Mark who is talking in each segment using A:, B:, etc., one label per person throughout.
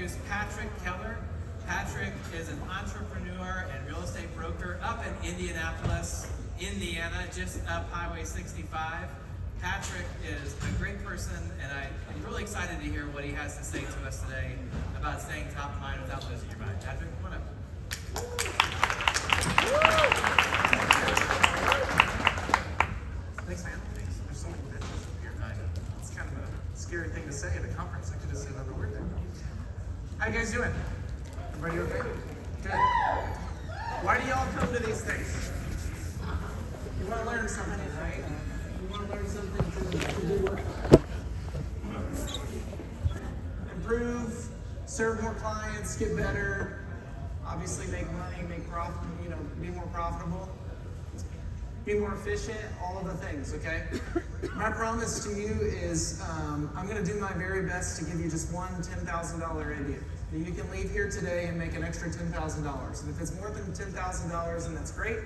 A: introduce Patrick Keller. Patrick is an entrepreneur and real estate broker up in Indianapolis, Indiana, just up Highway 65. Patrick is a great person, and I am really excited to hear what he has to say to us today about staying top of mind without losing your mind. Patrick, come on up.
B: Thanks, man. Thanks. There's so many benches up here. It's kind of a scary thing to say at a conference. I could just say another word there. How you guys doing? Everybody okay? Good. Why do y'all come to these things? You want to learn something, right? You want to learn something to do what? Improve, serve more clients, get better, obviously make money, make profit, be more profitable, be more efficient, all of the things, okay? My promise to you is I'm going to do my very best to give you just one $10,000 idea. You can leave here today and make an extra $10,000. And if it's more than $10,000, then that's great.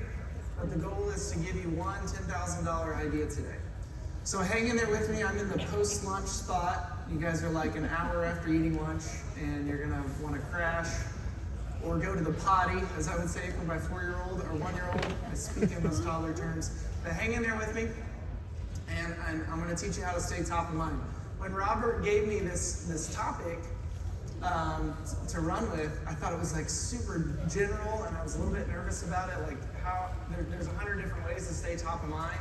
B: But the goal is to give you one $10,000 idea today. So hang in there with me. I'm in the post-lunch spot. You guys are like an hour after eating lunch, and you're going to want to crash or go to the potty, as I would say for my 4-year-old or 1-year-old. I speak in those toddler terms. But hang in there with me, and I'm going to teach you how to stay top of mind. When Robert gave me this topic to run with, I thought it was like super general, and I was a little bit nervous about it, like how there's 100 different ways to stay top of mind.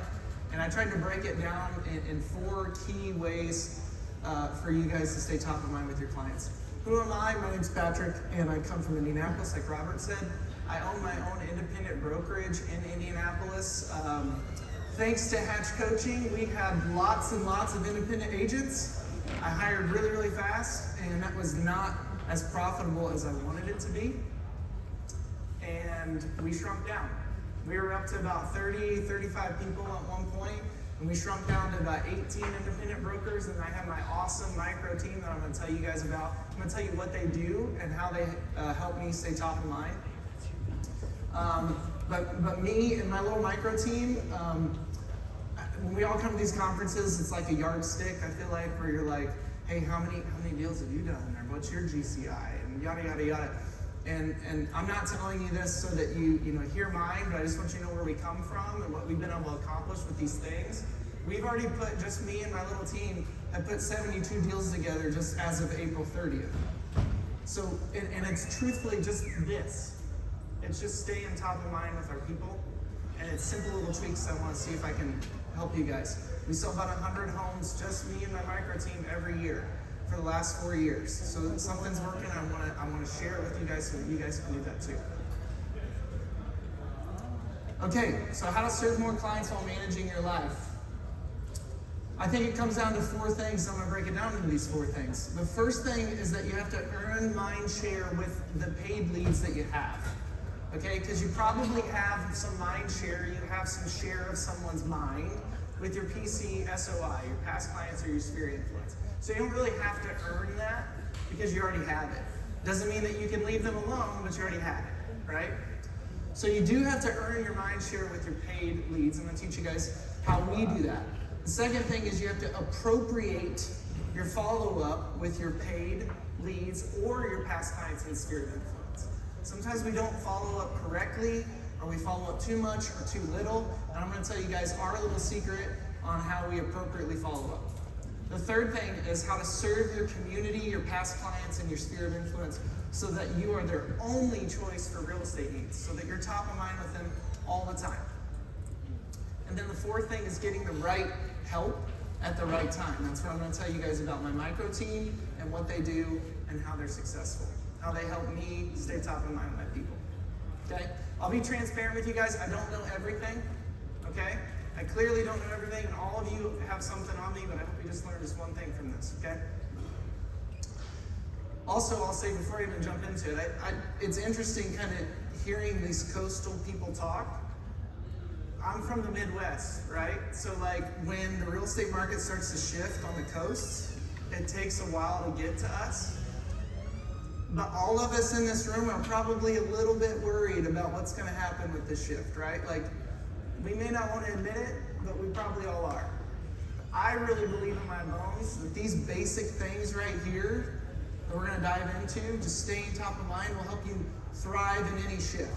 B: And I tried to break it down in 4 key ways for you guys to stay top of mind with your clients. Who am I? My name's Patrick, and I come from Indianapolis, like Robert said. I own my own independent brokerage in Indianapolis. Thanks to Hatch Coaching, we had lots and lots of independent agents. I hired really, really fast, and that was not as profitable as I wanted it to be. And we shrunk down. We were up to about 30, 35 people at one point, and we shrunk down to about 18 independent brokers, and I have my awesome micro team that I'm going to tell you guys about. I'm going to tell you what they do and how they help me stay top of mind. But me and my little micro team, when we all come to these conferences, it's like a yardstick, I feel like, where you're like, hey, how many deals have you done? Or what's your GCI? And yada, yada, yada. And I'm not telling you this so that you hear mine, but I just want you to know where we come from and what we've been able to accomplish with these things. We've already put, just me and my little team, have put 72 deals together just as of April 30th. So, and it's truthfully just this. It's just staying top of mind with our people. And it's simple little tweaks I want to see if I can help you guys. We sell about 100 homes, just me and my micro team, every year for the last 4 years. So something's working. I want to share it with you guys so that you guys can do that too. Okay, so how to serve more clients while managing your life. I think it comes down to 4 things. I'm going to break it down into these 4 things. The first thing is that you have to earn mind share with the paid leads that you have. Okay, because you probably have some mind share, you have some share of someone's mind with your PC SOI, your past clients or your sphere influence. So you don't really have to earn that because you already have it. Doesn't mean that you can leave them alone, but you already have it, right? So you do have to earn your mind share with your paid leads. I'm going to teach you guys how we do that. The second thing is you have to appropriate your follow-up with your paid leads or your past clients in sphere of influence. Sometimes we don't follow up correctly, or we follow up too much or too little, and I'm going to tell you guys our little secret on how we appropriately follow up. The third thing is how to serve your community, your past clients, and your sphere of influence so that you are their only choice for real estate needs, so that you're top of mind with them all the time. And then the fourth thing is getting the right help at the right time. That's what I'm going to tell you guys about my micro team and what they do and how they're successful. How they help me stay top of mind with my people. Okay? I'll be transparent with you guys. I don't know everything. Okay? I clearly don't know everything, and all of you have something on me, but I hope you just learned just one thing from this. Okay? Also, I'll say before I even jump into it, it's interesting kind of hearing these coastal people talk. I'm from the Midwest, right? So like when the real estate market starts to shift on the coasts, it takes a while to get to us. But all of us in this room are probably a little bit worried about what's going to happen with this shift, right? Like, we may not want to admit it, but we probably all are. I really believe in my bones that these basic things right here, that we're going to dive into. Just staying top of mind will help you thrive in any shift.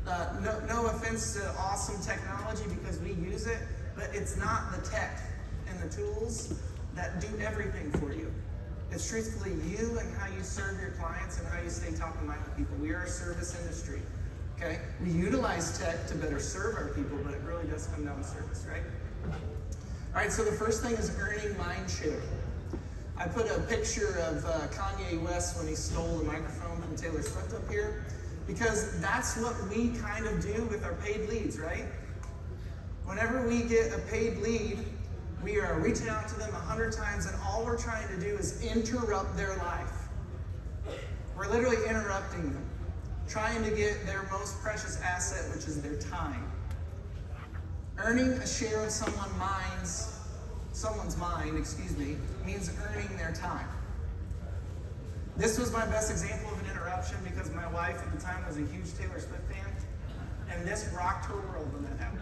B: No offense to awesome technology because we use it, but it's not the tech and the tools that do everything for you. It's truthfully you and how you serve your clients and how you stay top of mind with people. We are a service industry, okay? We utilize tech to better serve our people, but it really does come down to service, right? All right, so the first thing is earning mind share. I put a picture of Kanye West when he stole the microphone from Taylor Swift up here, because that's what we kind of do with our paid leads, right? Whenever we get a paid lead, we are reaching out to them 100 times, and all we're trying to do is interrupt their life. We're literally interrupting them, trying to get their most precious asset, which is their time. Earning a share of someone's mind, means earning their time. This was my best example of an interruption because my wife at the time was a huge Taylor Swift fan, and this rocked her world when that happened.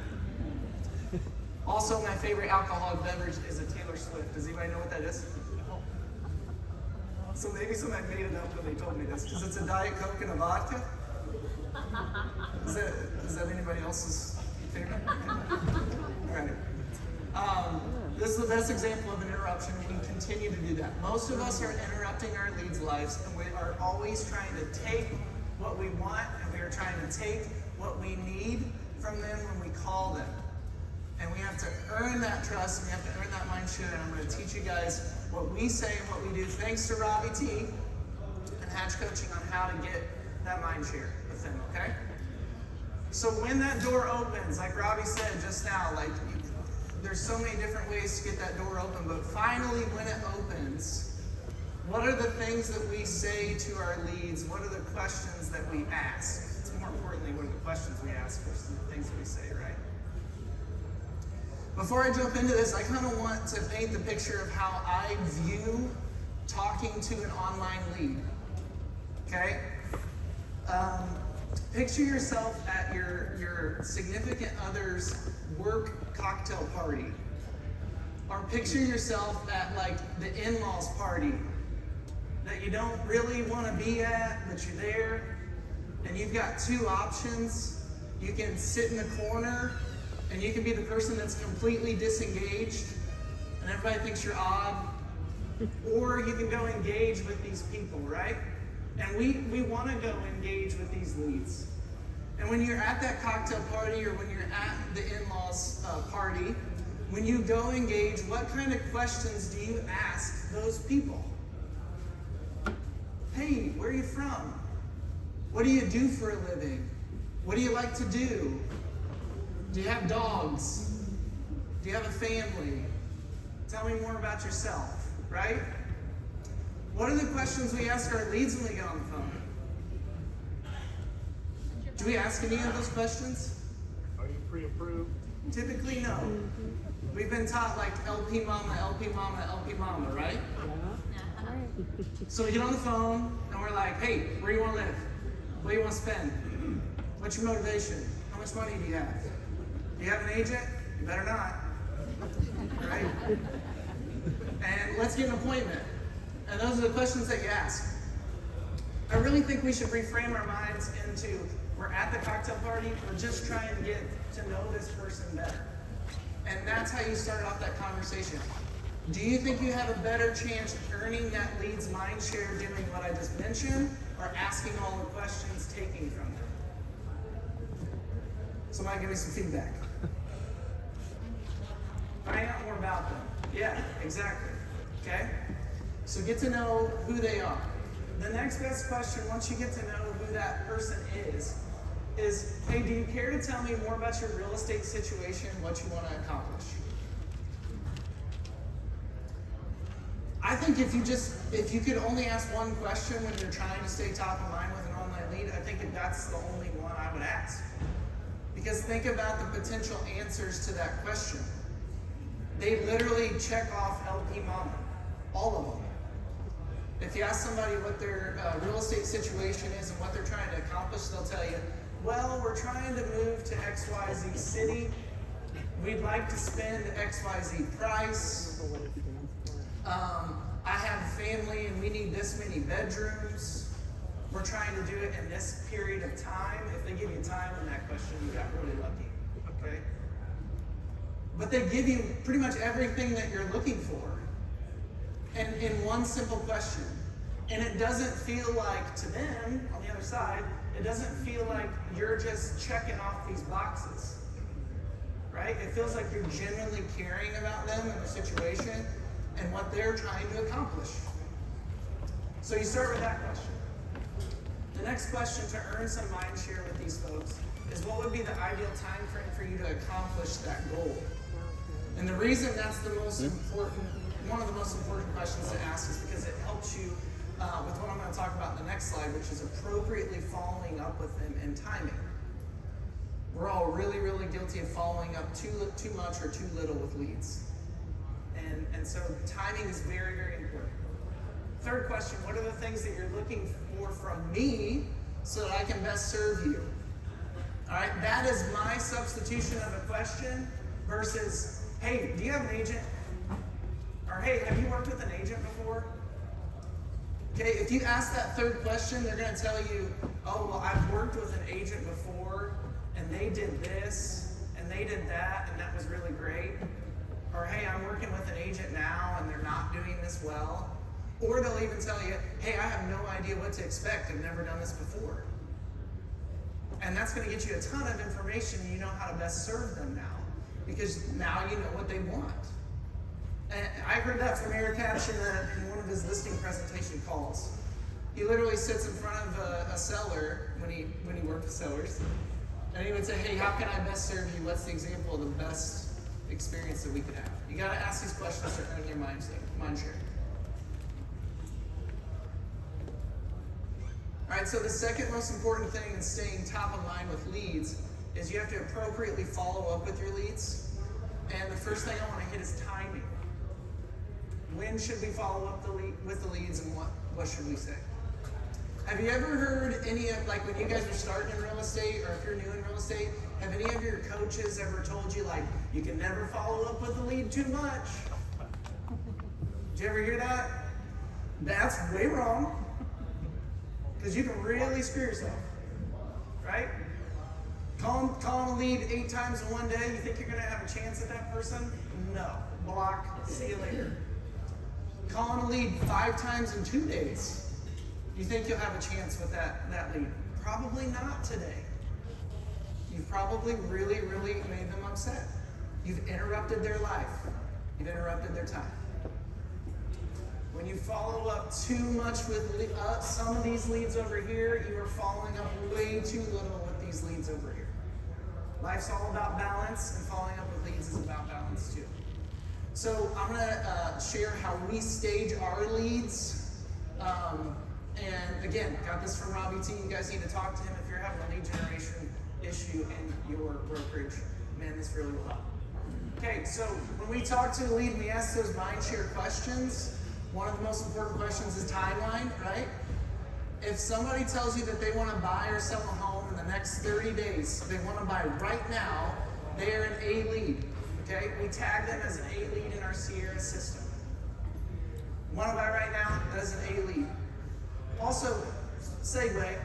B: Also, my favorite alcoholic beverage is a Taylor Swift. Does anybody know what that is? So maybe somebody made it up when they told me this, because it's a Diet Coke and a vodka. Is that anybody else's favorite? All right. This is the best example of an interruption, and we continue to do that. Most of us are interrupting our leads' lives, and we are always trying to take what we want, and we are trying to take what we need from them when we call them. And we have to earn that trust, and we have to earn that mind share, and I'm going to teach you guys what we say and what we do, thanks to Robbie T and Hatch Coaching, on how to get that mind share with them, okay? So when that door opens, like Robbie said just now, there's so many different ways to get that door open, but finally when it opens, what are the things that we say to our leads? What are the questions that we ask? It's more importantly, what are the questions we ask versus the things that we say, right? Before I jump into this, I kind of want to paint the picture of how I view talking to an online lead, okay? Picture yourself at your significant other's work cocktail party. Or picture yourself at the in-laws party that you don't really want to be at, but you're there. And you've got two options. You can sit in the corner and you can be the person that's completely disengaged and everybody thinks you're odd. Or you can go engage with these people, right? And we want to go engage with these leads. And when you're at that cocktail party or when you're at the in-laws party, when you go engage, what kind of questions do you ask those people? Hey, where are you from? What do you do for a living? What do you like to do? Do you have dogs? Do you have a family? Tell me more about yourself, right? What are the questions we ask our leads when we get on the phone? Do we ask any of those questions?
C: Are you pre-approved?
B: Typically, no. We've been taught LP mama, LP mama, LP mama, right? So we get on the phone and we're like, hey, where do you want to live? What do you want to spend? What's your motivation? How much money do you have? Do you have an agent? You better not. Right? And let's get an appointment. And those are the questions that you ask. I really think we should reframe our minds into, we're at the cocktail party, we're just trying to get to know this person better. And that's how you start off that conversation. Do you think you have a better chance of earning that lead's mind share doing what I just mentioned, or asking all the questions, taking from them? Somebody give me some feedback. Find out more about them. Yeah, exactly. Okay? So get to know who they are. The next best question, once you get to know who that person is, hey, do you care to tell me more about your real estate situation, what you want to accomplish? I think if you could only ask one question when you're trying to stay top of mind with an online lead, I think that's the only one I would ask. Because think about the potential answers to that question. They literally check off LP Mama, all of them. If you ask somebody what their real estate situation is and what they're trying to accomplish, they'll tell you, well, we're trying to move to XYZ city. We'd like to spend XYZ price. I have family and we need this many bedrooms. We're trying to do it in this period of time. If they give you time in that question, you got really lucky. Okay? But they give you pretty much everything that you're looking for. And in one simple question. And it doesn't feel like, to them, on the other side, it doesn't feel like you're just checking off these boxes. Right? It feels like you're genuinely caring about them and the situation and what they're trying to accomplish. So you start with that question. The next question to earn some mind share with these folks is, what would be the ideal time frame for you to accomplish that goal? And the reason that's the most important, one of the most important questions to ask is because it helps you with what I'm going to talk about in the next slide, which is appropriately following up with them and timing. We're all really, really guilty of following up too much or too little with leads. And so timing is very, very important. Third question, what are the things that you're looking for from me so that I can best serve you? All right, that is my substitution of a question versus, hey, do you have an agent? Or hey, have you worked with an agent before? Okay, if you ask that third question, they're going to tell you, oh, well, I've worked with an agent before, and they did this, and they did that, and that was really great. Or, hey, I'm working with an agent now, and they're not doing this well. Or they'll even tell you, hey, I have no idea what to expect. I've never done this before. And that's going to get you a ton of information, and you know how to best serve them now. Because now you know what they want. And I heard that from Eric Hatch in one of his listing presentation calls. He literally sits in front of a seller when he worked with sellers, and he would say, hey, how can I best serve you? What's the example of the best experience that we could have? You got to ask these questions to earn your mind share. All right, so the second most important thing in staying top of mind with leads is you have to appropriately follow up with your leads. And the first thing I want to hit is timing. When should we follow up with the leads, and what should we say? Have you ever heard any of, like when you guys are starting in real estate, or if you're new in real estate, have any of your coaches ever told you, like, you can never follow up with a lead too much? Did you ever hear that? That's way wrong. Because you can really screw yourself. Right? Call a lead 8 times in one day, you think you're going to have a chance at that person? No. Block. See you later. Calling a lead 5 times in 2 days. You think you'll have a chance with that lead? Probably not today. You've probably really, really made them upset. You've interrupted their life. You've interrupted their time. When you follow up too much with some of these leads over here, you are following up way too little with these leads over here. Life's all about balance, and following up with leads is about balance too. So I'm going to share how we stage our leads. And again, got this from Robbie T. You guys need to talk to him if you're having a lead generation issue in your brokerage. Man, this really will help. Okay, so when we talk to the lead, we ask those mind share questions. One of the most important questions is timeline, right? If somebody tells you that they want to buy or sell a home in the next 30 days, they want to buy right now, they are an A lead. Okay, we tag them as an A lead in our Sierra system. Want to buy right now? That is an A lead. Also, segue,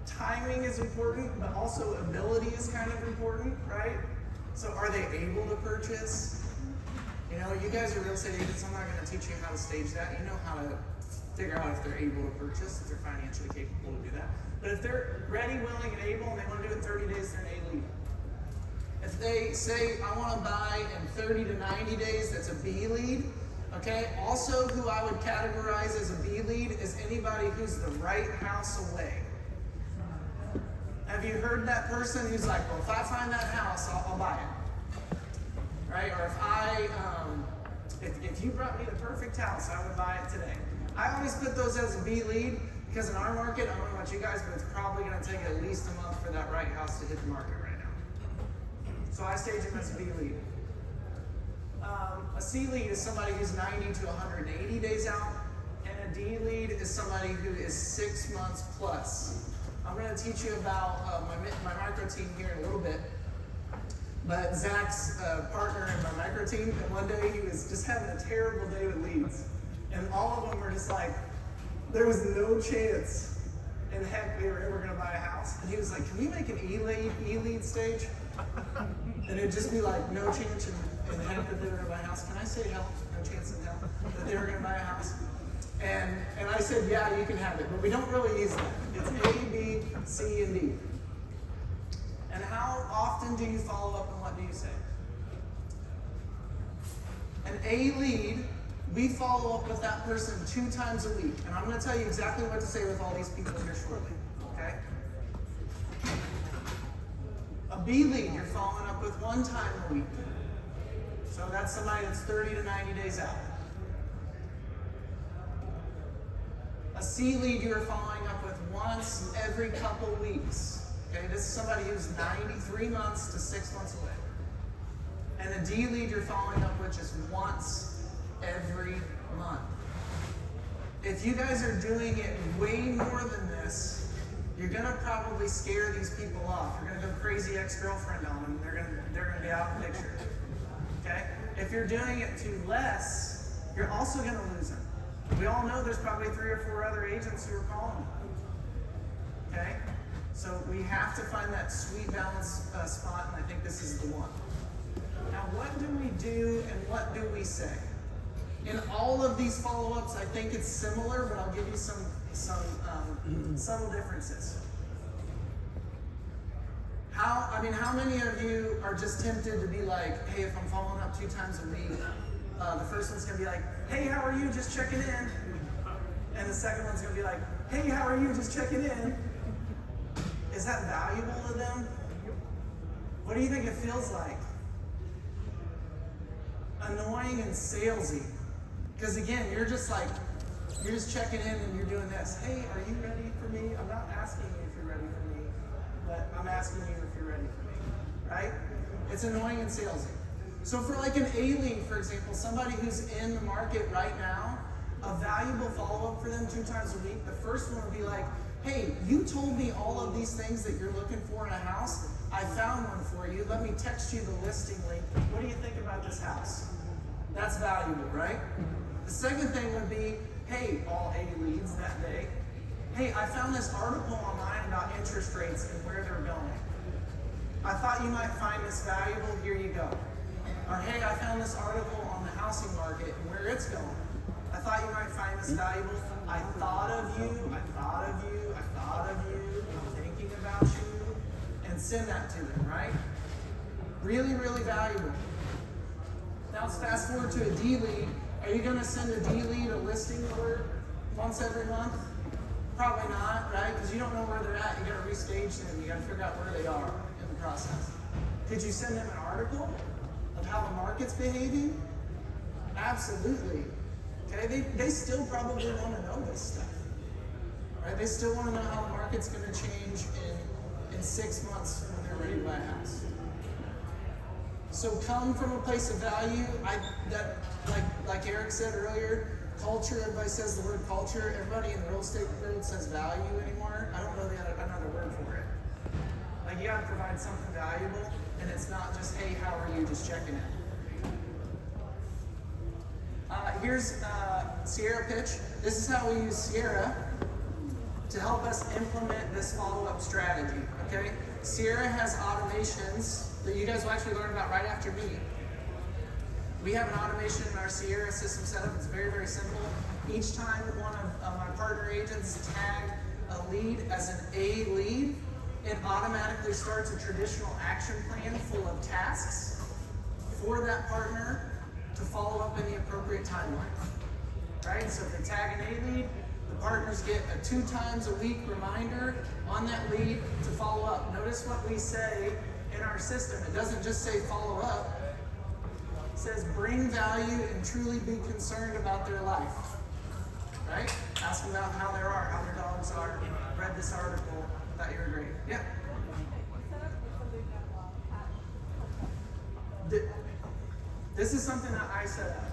B: timing is important, but also ability is kind of important, right? So are they able to purchase? You know, you guys are real estate agents. I'm not going to teach you how to stage that. You know how to figure out if they're able to purchase, if they're financially capable to do that. But if they're ready, willing, and able, and they want to do it in 30 days, they're an A lead. If they say, I want to buy in 30 to 90 days, that's a B lead. Okay, also who I would categorize as a B lead is anybody who's the right house away. Have you heard that person who's like, well, if I find that house, I'll buy it. Right? Or if you brought me the perfect house, I would buy it today. I always put those as a B lead because in our market, I don't know about you guys, but it's probably going to take at least a month for that right house to hit the market right now. So I stage them as a B lead. A C lead is somebody who's 90 to 180 days out, and a D lead is somebody who is 6 months plus. I'm going to teach you about my micro team here in a little bit, but Zach's partner in my micro team, and one day he was just having a terrible day with leads, And all of them were just like, there was no chance in heck they were ever going to buy a house. And he was like, can we make an E-lead stage? And it'd just be like, no chance in heck that they were going to buy a house. Can I say hell? No chance in hell that they were going to buy a house. And I said, yeah, you can have it, but we don't really use that. It's A, B, C, and D. And how often do you follow up and what do you say? An A lead, we follow up with that person 2 times a week. And I'm going to tell you exactly what to say with all these people here shortly. Okay? A B lead, you're following up with 1 time a week. So that's somebody that's 30 to 90 days out. A C lead you're following up with once every couple weeks. Okay, this is somebody who's 93 months to 6 months away. And a D lead you're following up with just once every month. If you guys are doing it way more than this, you're gonna probably scare these people off. You're gonna go crazy ex-girlfriend on them. They're gonna be out of the picture. Okay? If you're doing it too less, you're also gonna lose them. We all know there's probably 3 or 4 other agents who are calling them. Okay? So we have to find that sweet balance spot, and I think this is the one. Now, what do we do and what do we say? In all of these follow-ups, I think it's similar, but I'll give you some subtle differences. How many of you are just tempted to be like, hey, if I'm following up 2 times a week, the first one's gonna be like, hey, how are you? Just checking in. And the second one's gonna be like, hey, how are you? Just checking in. Is that valuable to them? What do you think it feels like? Annoying and salesy. Because again, you're just checking in and you're doing this. Hey, are you ready for me? I'm not asking you if you're ready for me, but I'm asking you if you're ready for me, right? It's annoying and salesy. So for like an A lead, for example, somebody who's in the market right now, a valuable follow-up for them 2 times a week, the first one would be like, hey, you told me all of these things that you're looking for in a house. I found one for you. Let me text you the listing link. What do you think about this house? That's valuable, right? The second thing would be, hey, all A leads that day. Hey, I found this article online about interest rates and where they're going. I thought you might find this valuable. Here you go. Or hey, I found this article on the housing market and where it's going. I thought you might find this valuable. I thought of you. I thought of you. I thought of you. I'm thinking about you. And send that to them, right? Really, really valuable. Now let's fast forward to a D lead. Are you going to send a D lead a listing alert once every month? Probably not, right? Because you don't know where they're at. You got to restage them. You got to figure out where they are in the process. Could you send them an article of how the market's behaving? Absolutely. Okay, they still probably want to know this stuff, right? They still want to know how the market's going to change in 6 months when they're ready to buy a house. So come from a place of value. Like Eric said earlier, culture. Everybody says the word culture. Everybody in the real estate world says value anymore. I don't know another word for it. Like you got to provide something valuable, and it's not just hey, how are you? Just checking in. Here's Sierra pitch. This is how we use Sierra to help us implement this follow-up strategy, okay? Sierra has automations that you guys will actually learn about right after me. We have an automation in our Sierra system setup. It's very, very simple. Each time one of my partner agents tag a lead as an A lead, it automatically starts a traditional action plan full of tasks for that partner to follow up in the appropriate timeline, right? So if they tag an A lead, the partners get a 2 times a week reminder on that lead to follow up. Notice what we say in our system. It doesn't just say follow up. It says bring value and truly be concerned about their life, right? Ask them about how they are, how their dogs are. Read this article, thought you were great. Yeah. This is something that I set up.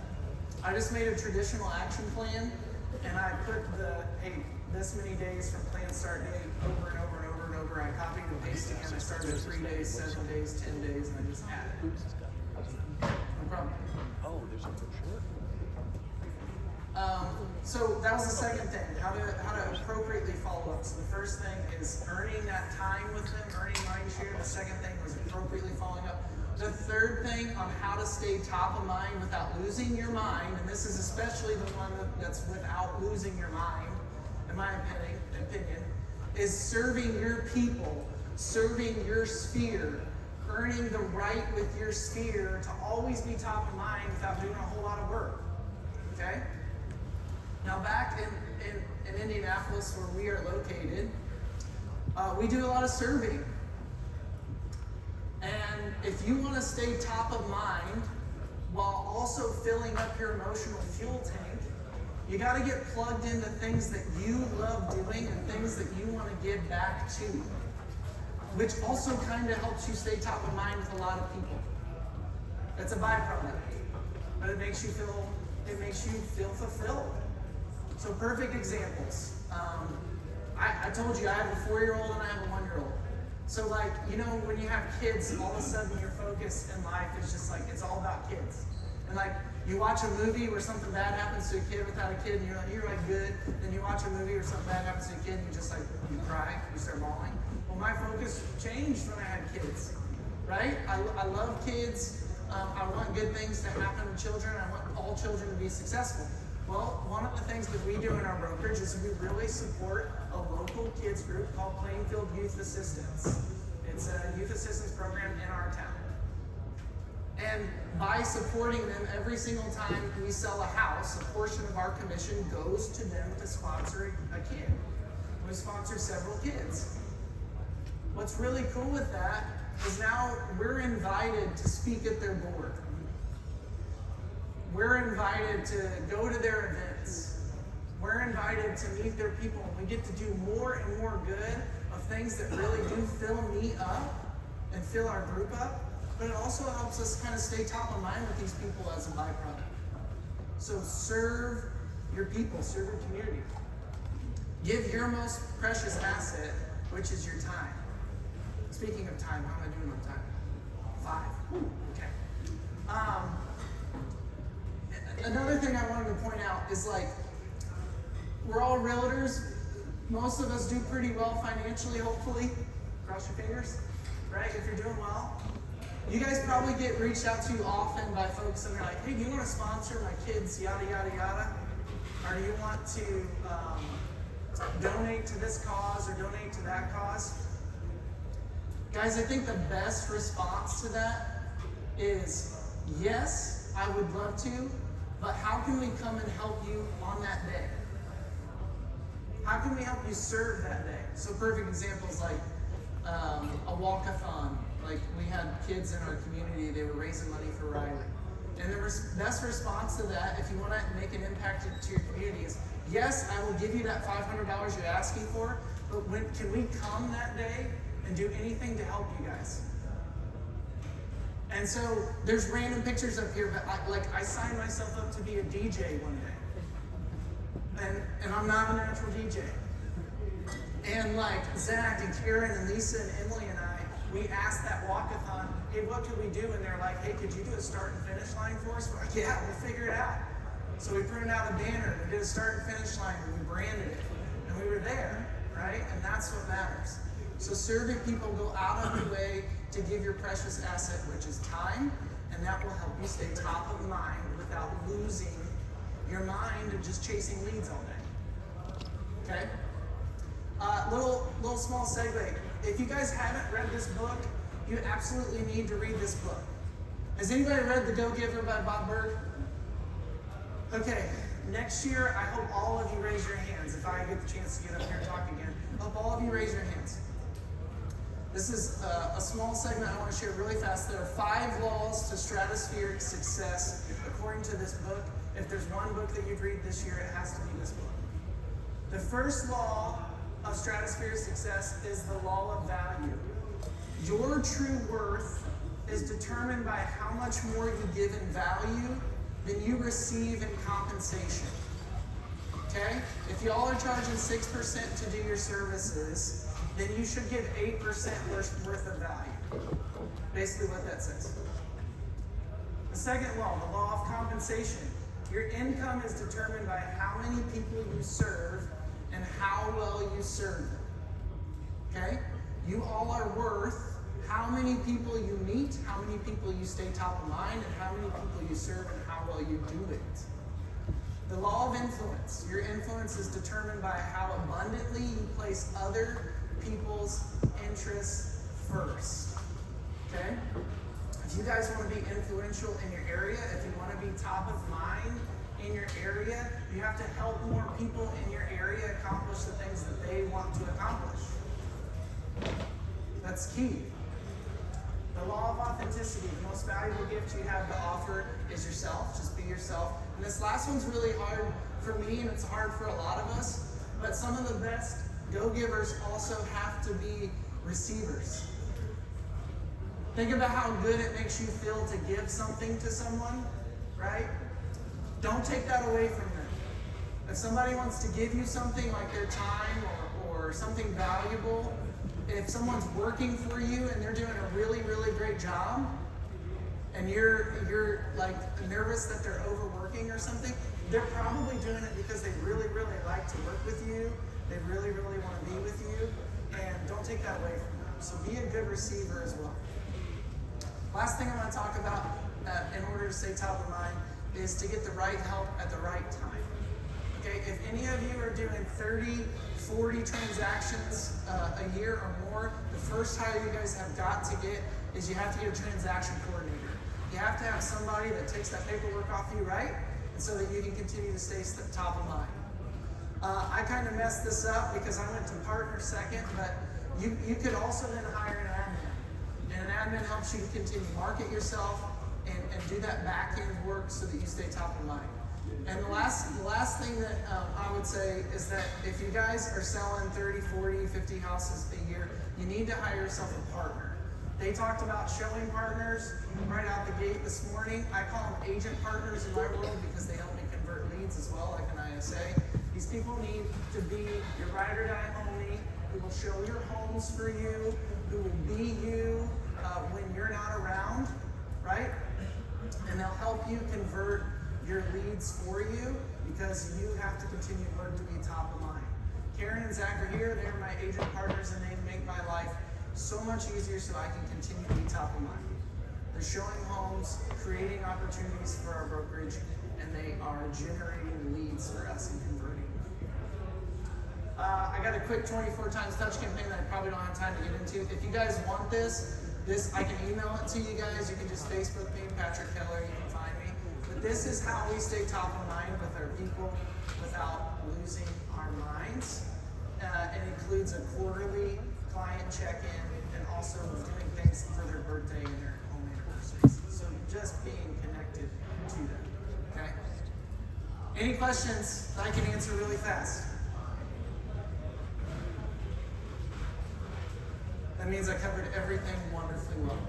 B: I just made a traditional action plan, and I put this many days from plan start date over and over and over and over. I copied and pasted again. I started at 3 days, 7 days, 10 days, and I just added. No problem.
D: Oh, there's a brochure?
B: So that was the second thing, how to appropriately follow up. So the first thing is earning that time with them, earning mind share. The second thing was appropriately following up. The third thing on how to stay top of mind without losing your mind, and this is especially the one that's without losing your mind, in my opinion, is serving your people, serving your sphere, earning the right with your sphere to always be top of mind without doing a whole lot of work. Okay? Now back in Indianapolis where we are located, we do a lot of serving. And if you want to stay top of mind while also filling up your emotional fuel tank, you got to get plugged into things that you love doing and things that you want to give back to, which also kind of helps you stay top of mind with a lot of people. That's a byproduct, but it makes you feel fulfilled. So perfect examples. I told you I have a 4-year-old and I have a 1-year-old. So like, you know, when you have kids, all of a sudden your focus in life is just like, it's all about kids. And like, you watch a movie where something bad happens to a kid without a kid, and you're like good. Then you watch a movie where something bad happens to a kid, and you just like, you cry, you start bawling. Well, my focus changed when I had kids, right? I love kids. I want good things to happen to children. I want all children to be successful. Well, one of the things that we do in our brokerage is we really support a local kids group called Plainfield Youth Assistance. It's a youth assistance program in our town. And by supporting them every single time we sell a house, a portion of our commission goes to them to sponsor a kid. We sponsor several kids. What's really cool with that is now we're invited to speak at their board. We're invited to go to their events. We're invited to meet their people. We get to do more and more good of things that really do fill me up and fill our group up. But it also helps us kind of stay top of mind with these people as a byproduct. So serve your people, serve your community. Give your most precious asset, which is your time. Speaking of time, how am I doing on time? 5. Okay. Another thing I wanted to point out is like, we're all realtors. Most of us do pretty well financially, hopefully. Cross your fingers, right? If you're doing well. You guys probably get reached out to often by folks and they're like, hey, do you want to sponsor my kids, yada, yada, yada? Or do you want to donate to this cause or donate to that cause? Guys, I think the best response to that is, yes, I would love to, but how can we come and help you on that day? How can we help you serve that day? So perfect examples like a walk-a-thon. Like we had kids in our community, they were raising money for Riley. And the best response to that, if you want to make an impact to your community, is yes, I will give you that $500 you're asking for, but can we come that day and do anything to help you guys? And so there's random pictures up here, but I signed myself up to be a DJ one day. And I'm not a natural DJ. And like Zach and Karen and Lisa and Emily and I, we asked that walkathon, hey, what could we do? And they're like, hey, could you do a start and finish line for us? We're like, yeah, we'll figure it out. So we printed out a banner, we did a start and finish line, and we branded it. And we were there, right? And that's what matters. So serving people, go out of your way to give your precious asset, which is time, and that will help you stay top of mind without losing your mind and just chasing leads all day. Okay? Little small segue. If you guys haven't read this book, you absolutely need to read this book. Has anybody read The Go-Giver by Bob Berg? Okay, next year I hope all of you raise your hands. If I get the chance to get up here and talk again, I hope all of you raise your hands. This is a small segment I want to share really fast. There are 5 laws to stratospheric success according to this book. If there's one book that you'd read this year, it has to be this book. The first law of stratospheric success is the law of value. Your true worth is determined by how much more you give in value than you receive in compensation. Okay? If y'all are charging 6% to do your services, then you should give 8% worth of value. Basically what that says. The second law, the law of compensation. Your income is determined by how many people you serve and how well you serve them. Okay? You all are worth how many people you meet, how many people you stay top of mind, and how many people you serve and how well you do it. The law of influence. Your influence is determined by how abundantly you place other people's interests first. Okay? If you guys want to be influential in your area, if you want to be top of mind in your area, you have to help more people in your area accomplish the things that they want to accomplish. That's key. The law of authenticity. The most valuable gift you have to offer is yourself. Just be yourself. And this last one's really hard for me, and it's hard for a lot of us. But some of the best go-givers also have to be receivers. Think about how good it makes you feel to give something to someone, right? Don't take that away from them. If somebody wants to give you something like their time or something valuable, if someone's working for you and they're doing a really, really great job, and you're like nervous that they're overworking or something, they're probably doing it because they really, really like to work with you. They really, really want to be with you, and don't take that away from them. So be a good receiver as well. Last thing I want to talk about in order to stay top of mind is to get the right help at the right time. Okay, if any of you are doing 30, 40 transactions a year or more, the first hire you guys have got to get is you have to get a transaction coordinator. You have to have somebody that takes that paperwork off you, right? And so that you can continue to stay top of mind. I kind of messed this up because I went to partner second, but you could also then hire an admin. And an admin helps you continue to market yourself and do that back end work so that you stay top of mind. And the last thing that I would say is that if you guys are selling 30, 40, 50 houses a year, you need to hire yourself a partner. They talked about showing partners right out the gate this morning. I call them agent partners in my world because they help me convert leads as well, like an ISA. These people need to be your ride or die homie, who will show your homes for you, who will be you when you're not around, right? And they'll help you convert your leads for you because you have to continue to work to be top of mind. Karen and Zach are here. They're my agent partners, and they make my life so much easier so I can continue to be top of mind. They're showing homes, creating opportunities for our brokerage, and they are generating leads for us and converting. I got a quick 24 times touch campaign that I probably don't have time to get into. If you guys want this I can email it to you guys. You can just Facebook me, Patrick Keller. You can find me. But this is how we stay top of mind with our people without losing our minds. It includes a quarterly client check-in and also doing things for their birthday and their home anniversaries. So just being connected to them. Okay? Any questions that I can answer really fast? That means I covered everything wonderfully well.